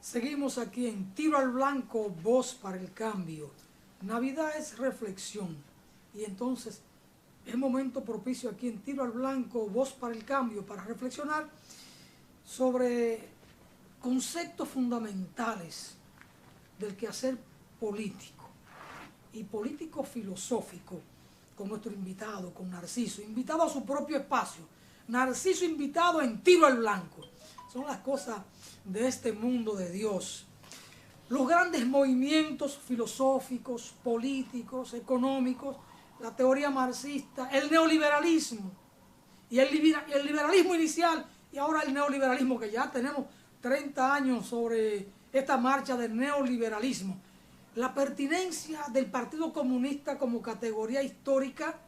Seguimos aquí en Tiro al Blanco, voz para el cambio. Navidad es reflexión y entonces es momento propicio aquí en Tiro al Blanco, voz para el cambio, para reflexionar sobre conceptos fundamentales del quehacer político y político filosófico con nuestro invitado, con Narciso, invitado a su propio espacio. Narciso invitado en Tiro al Blanco. Son las cosas de este mundo de Dios. Los grandes movimientos filosóficos, políticos, económicos, la teoría marxista, el neoliberalismo y el liberalismo inicial y ahora el neoliberalismo, que ya tenemos 30 años sobre esta marcha del neoliberalismo. La pertinencia del Partido Comunista como categoría histórica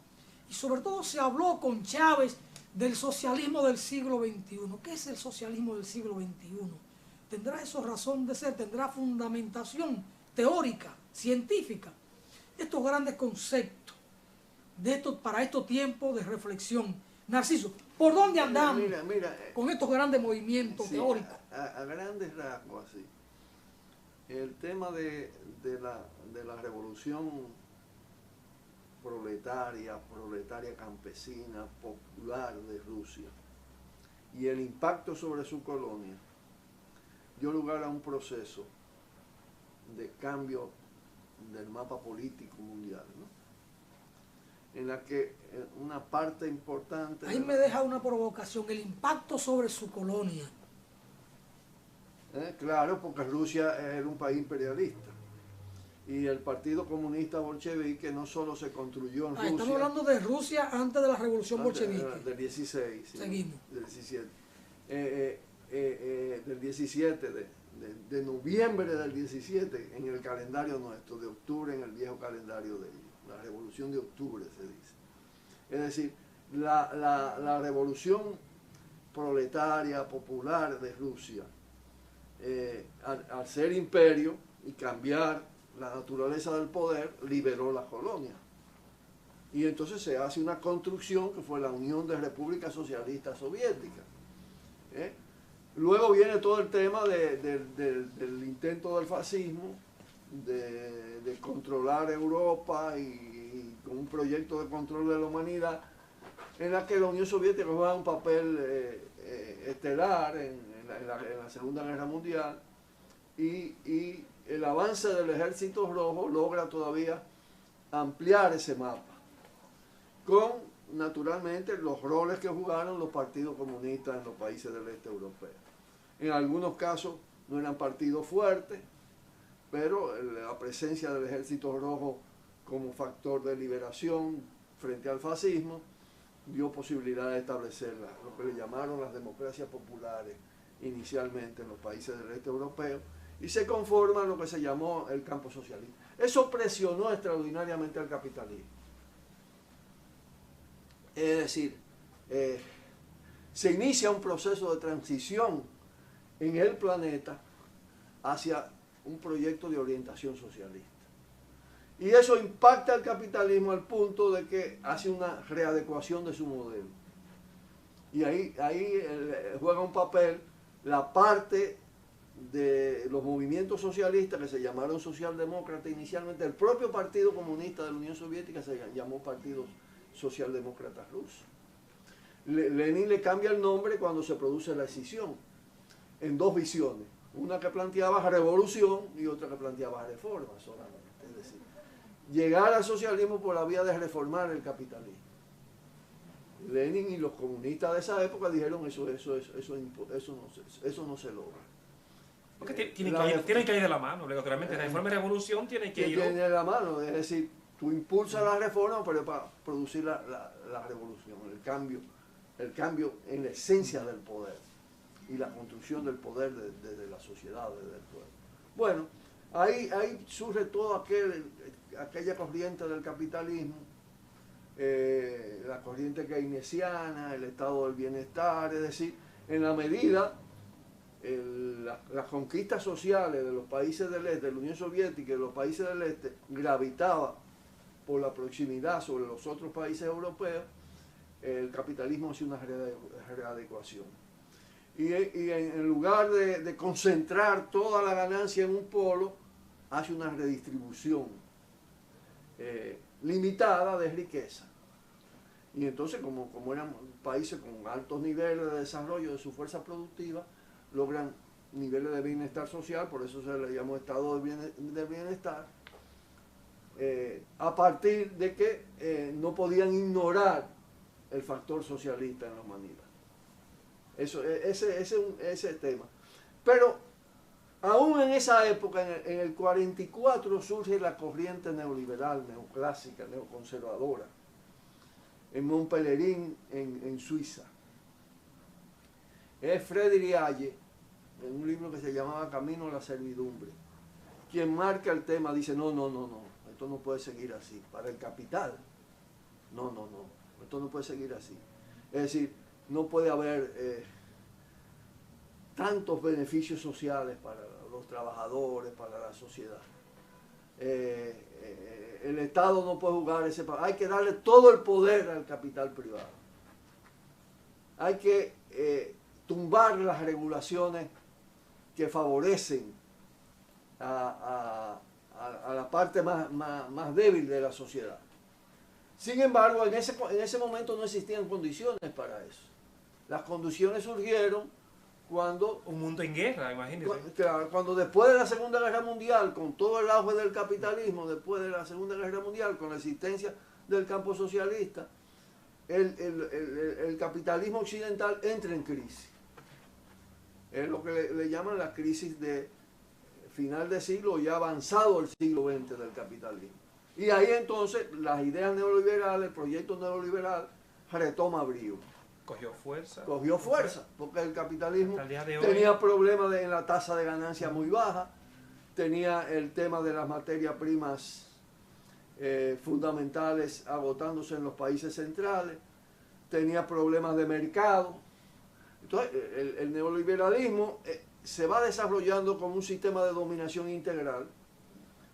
y sobre todo se habló con Chávez del socialismo del siglo XXI. ¿Qué es el socialismo del siglo XXI? ¿Tendrá eso razón de ser? ¿Tendrá fundamentación teórica, científica? Estos grandes conceptos para estos tiempos de reflexión. Narciso, ¿por dónde andamos con estos grandes movimientos teóricos? A grandes rasgos, así. El tema de la revolución proletaria campesina, popular de Rusia y el impacto sobre su colonia dio lugar a un proceso de cambio del mapa político mundial, ¿no? En la que una parte importante... Ahí me deja una provocación, el impacto sobre su colonia. Claro, porque Rusia era un país imperialista. Y el Partido Comunista Bolchevique no solo se construyó en Rusia... Estamos hablando de Rusia antes de la Revolución Bolchevique. Del 16. Sí, seguimos. Del 17. Del 17, de noviembre del 17, en el calendario nuestro, de octubre en el viejo calendario de ellos. La Revolución de Octubre se dice. Es decir, la revolución proletaria, popular de Rusia, al ser imperio y cambiar la naturaleza del poder, liberó las colonias. Y entonces se hace una construcción que fue la Unión de Repúblicas Socialistas Soviéticas. Luego viene todo el tema del intento del fascismo, de controlar Europa y con un proyecto de control de la humanidad, en la que la Unión Soviética juega un papel estelar en la Segunda Guerra Mundial, y el avance del Ejército Rojo logra todavía ampliar ese mapa, con naturalmente los roles que jugaron los partidos comunistas en los países del este europeo. En algunos casos no eran partidos fuertes, pero la presencia del Ejército Rojo como factor de liberación frente al fascismo dio posibilidad de establecer lo que le llamaron las democracias populares inicialmente en los países del este europeo, y se conforma lo que se llamó el campo socialista. Eso presionó extraordinariamente al capitalismo. Es decir, se inicia un proceso de transición en el planeta hacia un proyecto de orientación socialista. Y eso impacta al capitalismo al punto de que hace una readecuación de su modelo. Y ahí juega un papel la parte de los movimientos socialistas que se llamaron socialdemócratas inicialmente. El propio Partido Comunista de la Unión Soviética se llamó Partido Socialdemócratas Rusos. Lenin le cambia el nombre cuando se produce la escisión, en dos visiones, una que planteaba revolución y otra que planteaba reforma solamente. Es decir, llegar al socialismo por la vía de reformar el capitalismo. Lenin y los comunistas de esa época dijeron eso no se logra. Porque tienen que ir de la mano, realmente la reforma y revolución tienen que ir de la mano, es decir, tú impulsas la reforma, pero para producir la revolución, el cambio en la esencia del poder y la construcción del poder desde la sociedad, desde el pueblo. Bueno, ahí surge toda aquella corriente del capitalismo, la corriente keynesiana, el estado del bienestar, es decir, en la medida las conquistas sociales de los países del este, de la Unión Soviética y de los países del este, gravitaba por la proximidad sobre los otros países europeos, el capitalismo hace una readecuación. y en lugar de concentrar toda la ganancia en un polo, hace una redistribución limitada de riqueza. Y entonces, como eran países con altos niveles de desarrollo de su fuerza productiva, logran niveles de bienestar social, por eso se le llamó estado de bienestar, a partir de que no podían ignorar el factor socialista en la humanidad. Ese tema. Pero aún en esa época, en el 44, surge la corriente neoliberal, neoclásica, neoconservadora, en Montpellerin, en Suiza. Es Friedrich Hayek, en un libro que se llamaba Camino a la servidumbre, quien marca el tema, dice, no, esto no puede seguir así, para el capital, no, esto no puede seguir así. Es decir, no puede haber tantos beneficios sociales para los trabajadores, para la sociedad. El Estado no puede jugar ese papel. Hay que darle todo el poder al capital privado. Hay que tumbar las regulaciones que favorecen a la parte más débil de la sociedad. Sin embargo, en ese momento no existían condiciones para eso. Las condiciones surgieron cuando... Un mundo en guerra, imagínese. Cuando después de la Segunda Guerra Mundial, con todo el auge del capitalismo, después de la Segunda Guerra Mundial, con la existencia del campo socialista, el capitalismo occidental entra en crisis. Es lo que le llaman la crisis de final de siglo, ya avanzado el siglo XX del capitalismo. Y ahí entonces las ideas neoliberales, el proyecto neoliberal, retoma brío. Cogió fuerza. Cogió fuerza, porque el capitalismo tenía problemas en la tasa de ganancia muy baja, tenía el tema de las materias primas fundamentales agotándose en los países centrales, tenía problemas de mercado. Entonces, el neoliberalismo se va desarrollando como un sistema de dominación integral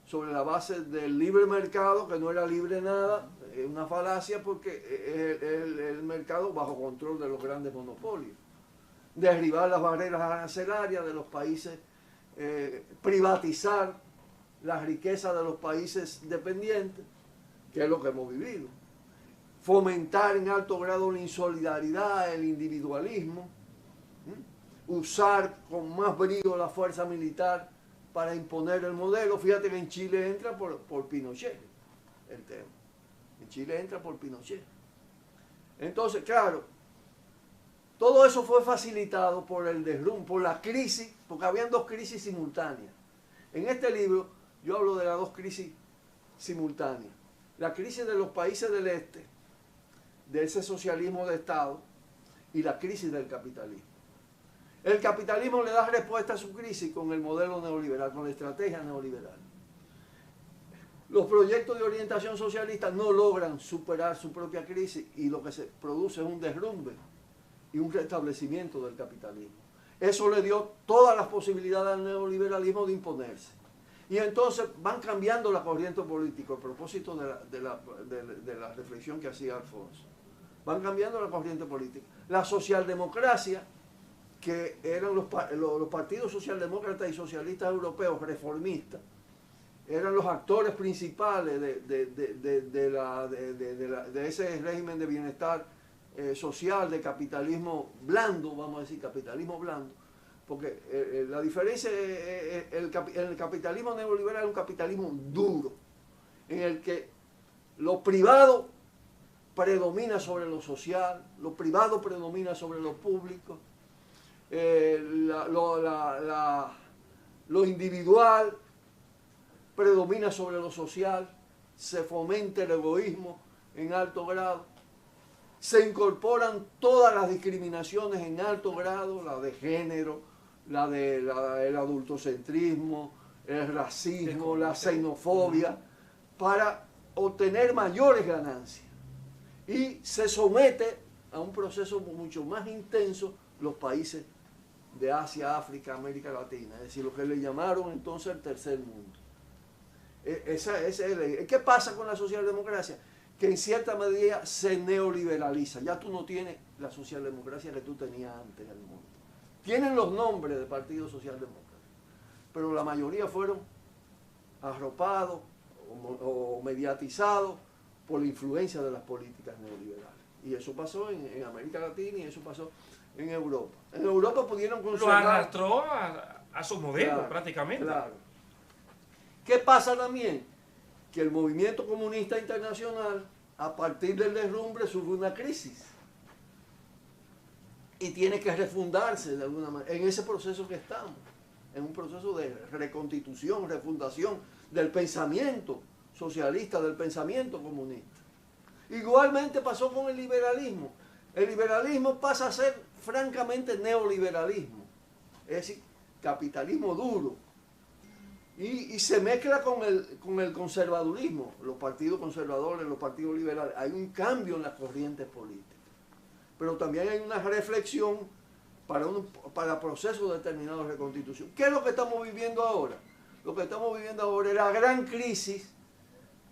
sobre la base del libre mercado, que no era libre nada, es una falacia porque es el mercado bajo control de los grandes monopolios. Derribar las barreras arancelarias de los países, privatizar la riqueza de los países dependientes, que es lo que hemos vivido. Fomentar en alto grado la insolidaridad, el individualismo, usar con más brío la fuerza militar para imponer el modelo. Fíjate que en Chile entra por Pinochet el tema. En Chile entra por Pinochet. Entonces, claro, todo eso fue facilitado por el derrumbe, por la crisis, porque habían dos crisis simultáneas. En este libro yo hablo de las dos crisis simultáneas. La crisis de los países del este, de ese socialismo de Estado, y la crisis del capitalismo. El capitalismo le da respuesta a su crisis con el modelo neoliberal, con la estrategia neoliberal. Los proyectos de orientación socialista no logran superar su propia crisis y lo que se produce es un derrumbe y un restablecimiento del capitalismo. Eso le dio todas las posibilidades al neoliberalismo de imponerse. Y entonces van cambiando la corriente política, a propósito de la reflexión que hacía Alfonso. Van cambiando la corriente política. La socialdemocracia, que eran los partidos socialdemócratas y socialistas europeos reformistas, eran los actores principales de ese régimen de bienestar social, de capitalismo blando, vamos a decir, capitalismo blando, porque la diferencia, el capitalismo neoliberal es un capitalismo duro, en el que lo privado predomina sobre lo social, lo privado predomina sobre lo público, lo individual predomina sobre lo social, se fomenta el egoísmo en alto grado, se incorporan todas las discriminaciones en alto grado, la de género, el adultocentrismo, el racismo, la xenofobia, para obtener mayores ganancias. Y se somete a un proceso mucho más intenso los países de Asia, África, América Latina, es decir, lo que le llamaron entonces el tercer mundo. ¿Qué pasa con la socialdemocracia? Que en cierta medida se neoliberaliza. Ya tú no tienes la socialdemocracia que tú tenías antes en el mundo. tienen los nombres de Partido Socialdemócrata, pero la mayoría fueron arropados o mediatizados por la influencia de las políticas neoliberales. Y eso pasó en América Latina y eso pasó en Europa. En Europa pudieron conservar... Lo arrastró a su modelo, Claro, prácticamente. claro. ¿Qué pasa también? Que el movimiento comunista internacional, a partir del derrumbe, sufre una crisis. Y tiene que refundarse de alguna manera. En ese proceso que estamos. En un proceso de reconstitución, refundación del pensamiento socialista, del pensamiento comunista. Igualmente pasó con el liberalismo. El liberalismo pasa a ser francamente neoliberalismo. Es decir, capitalismo duro. Y se mezcla con el conservadurismo, los partidos conservadores, los partidos liberales. Hay un cambio en las corrientes políticas. Pero también hay una reflexión para procesos determinados de reconstitución. ¿Qué es lo que estamos viviendo ahora? Lo que estamos viviendo ahora es la gran crisis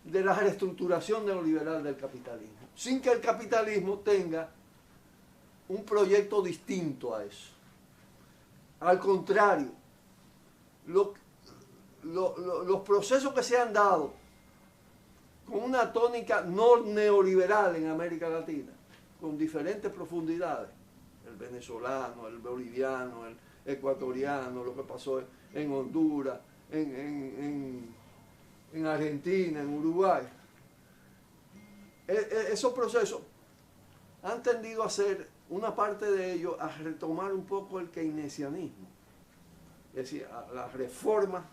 de la reestructuración neoliberal del capitalismo, sin que el capitalismo tenga un proyecto distinto a eso. Al contrario, los procesos que se han dado con una tónica no neoliberal en América Latina, con diferentes profundidades, el venezolano, el boliviano, el ecuatoriano, lo que pasó en Honduras, en Argentina, en Uruguay, esos procesos han tendido a ser, una parte de ellos, a retomar un poco el keynesianismo, es decir, a la reforma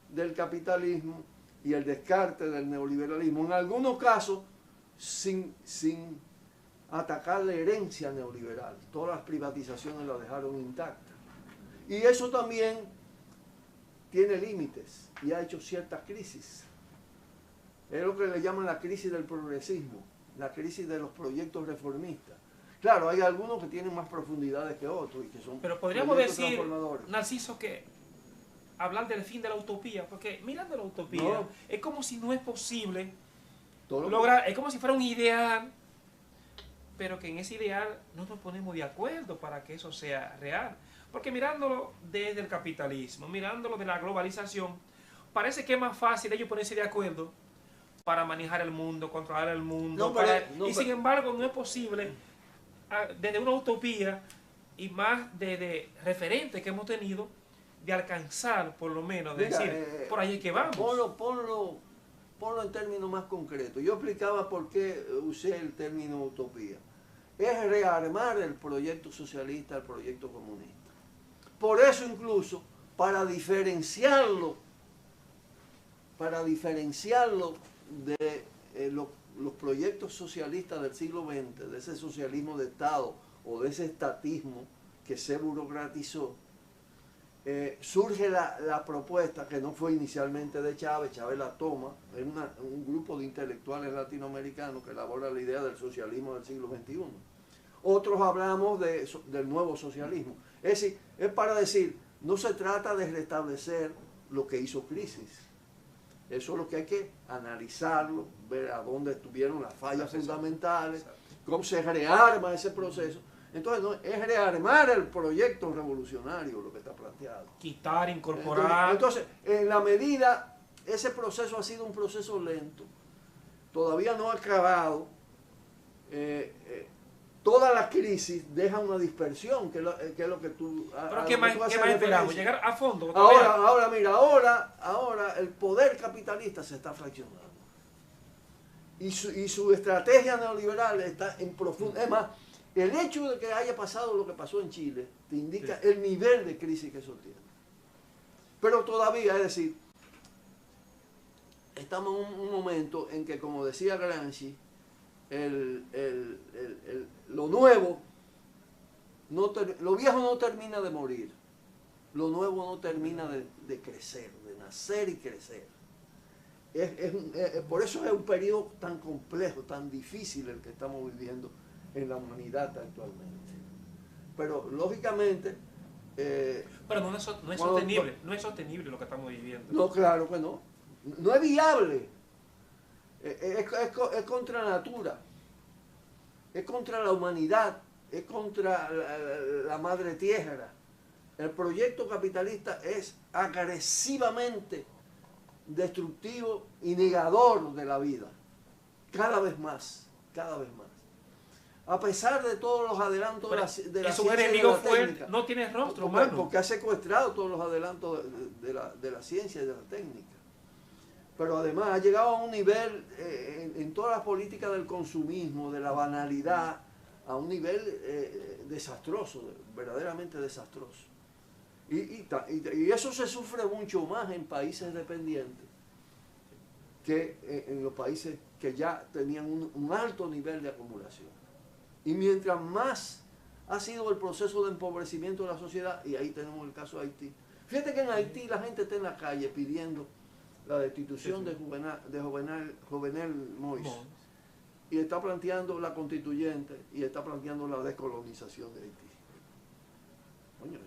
del capitalismo y el descarte del neoliberalismo, en algunos casos sin atacar la herencia neoliberal. Todas las privatizaciones la dejaron intacta. Y eso también tiene límites y ha hecho ciertas crisis. Es lo que le llaman la crisis del progresismo, la crisis de los proyectos reformistas. Claro, hay algunos que tienen más profundidades que otros y que son... Pero podríamos decir, Narciso, que hablar del fin de la utopía, porque mirando la utopía, no, es como si no es posible lograr, es como si fuera un ideal, pero que en ese ideal no nos ponemos de acuerdo para que eso sea real. Porque mirándolo desde el capitalismo, mirándolo de la globalización, parece que es más fácil ellos ponerse de acuerdo para manejar el mundo, controlar el mundo. Sin embargo, no es posible desde una utopía y más de referentes que hemos tenido, de alcanzar, por lo menos, de decir, por ahí es que vamos. Ponlo en términos más concretos. Yo explicaba por qué usé el término utopía. Es rearmar el proyecto socialista al proyecto comunista. Por eso incluso, para diferenciarlo de los proyectos socialistas del siglo XX, de ese socialismo de Estado o de ese estatismo que se burocratizó, surge la propuesta que no fue inicialmente de Chávez. Chávez la toma, es un grupo de intelectuales latinoamericanos que elabora la idea del socialismo del siglo XXI. Otros hablamos del nuevo socialismo. Es decir, es para decir, no se trata de restablecer lo que hizo crisis. Eso es lo que hay que analizarlo, ver a dónde estuvieron las fallas fundamentales, cómo se rearma ese proceso. Entonces, no, es rearmar el proyecto revolucionario lo que está planteado. Quitar, incorporar. Entonces, en la medida, ese proceso ha sido un proceso lento, todavía no ha acabado. Toda la crisis deja una dispersión, que es lo que tú... ¿Pero qué más esperamos? ¿Llegar a fondo? Ahora el poder capitalista se está fraccionando. Y su estrategia neoliberal está en profunda... Es más, el hecho de que haya pasado lo que pasó en Chile te indica el nivel de crisis que eso tiene. Pero todavía, es decir, estamos en un momento en que, como decía Gramsci, lo nuevo, lo viejo no termina de morir, lo nuevo no termina de crecer, de nacer y crecer. Por eso es un periodo tan complejo, tan difícil el que estamos viviendo en la humanidad actualmente. Pero lógicamente... pero no es sostenible, no es sostenible lo que estamos viviendo. No, claro que no. No es viable. Es contra la natura, es contra la humanidad, es contra la madre tierra. El proyecto capitalista es agresivamente destructivo y negador de la vida. Cada vez más, cada vez más. A pesar de todos los adelantos de la es un ciencia enemigo y de la fuerte, técnica. no tiene rostro, Porque ha secuestrado todos los adelantos de la ciencia y de la técnica. Pero además ha llegado a un nivel, en todas las políticas del consumismo, de la banalidad, a un nivel desastroso, verdaderamente desastroso. Y eso se sufre mucho más en países dependientes que en los países que ya tenían un alto nivel de acumulación. Y mientras más ha sido el proceso de empobrecimiento de la sociedad, y ahí tenemos el caso de Haití. Fíjate que en Haití la gente está en la calle pidiendo la destitución de Jovenel Moïse, y está planteando la constituyente, y está planteando la descolonización de Haití. Coño,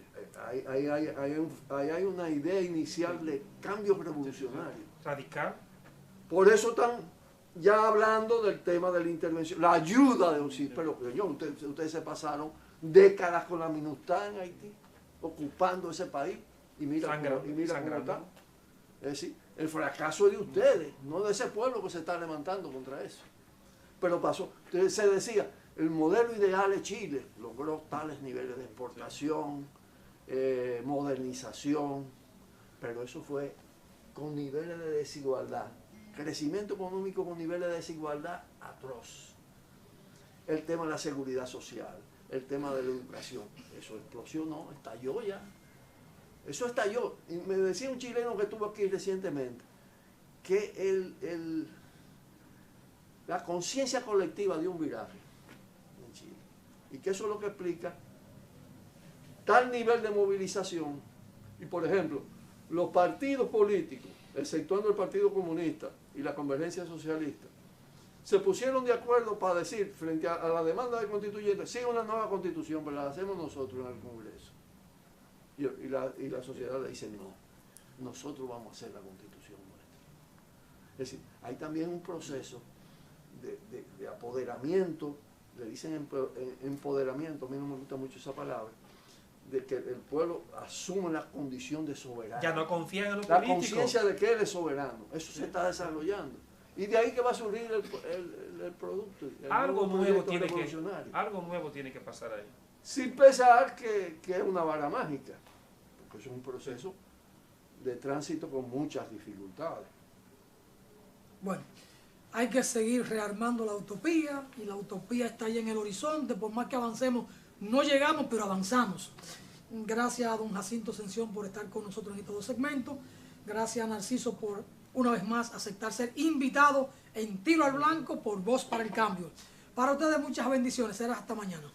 ahí hay una idea inicial de cambio revolucionario. Radical. Por eso están ya hablando del tema de la intervención, la ayuda de auxilio. Pero ustedes se pasaron décadas con la MINUSTAH en Haití, ocupando ese país, y mira cómo está. Es decir, el fracaso es de ustedes, no de ese pueblo que se está levantando contra eso. Pero pasó, entonces se decía, el modelo ideal de Chile logró tales niveles de exportación, modernización, pero eso fue con niveles de desigualdad, crecimiento económico con niveles de desigualdad atroz. El tema de la seguridad social, el tema de la educación, eso explosionó, estalló ya. Eso estalló. Y me decía un chileno que estuvo aquí recientemente, que la conciencia colectiva dio un viraje en Chile. Y que eso es lo que explica tal nivel de movilización. Y por ejemplo, los partidos políticos, exceptuando el Partido Comunista y la Convergencia Socialista, se pusieron de acuerdo para decir, frente a la demanda del constituyente, sí, una nueva constitución, pero la hacemos nosotros en el Congreso. Y la sociedad le dice, no, nosotros vamos a hacer la constitución nuestra. Es decir, hay también un proceso de apoderamiento, le dicen empoderamiento, a mí no me gusta mucho esa palabra, de que el pueblo asume la condición de soberano. Ya no confían en los la políticos. La conciencia de que él es soberano, eso se está desarrollando. Y de ahí que va a surgir el producto. Algo nuevo tiene que pasar ahí. Sin pensar que es una vara mágica, porque es un proceso de tránsito con muchas dificultades. Bueno, hay que seguir rearmando la utopía, y la utopía está ahí en el horizonte. Por más que avancemos, no llegamos, pero avanzamos. Gracias a don Jacinto Ascensión por estar con nosotros en todo segmento. Gracias a Narciso por, una vez más, aceptar ser invitado en Tiro al Blanco por Voz para el Cambio. Para ustedes muchas bendiciones. Será hasta mañana.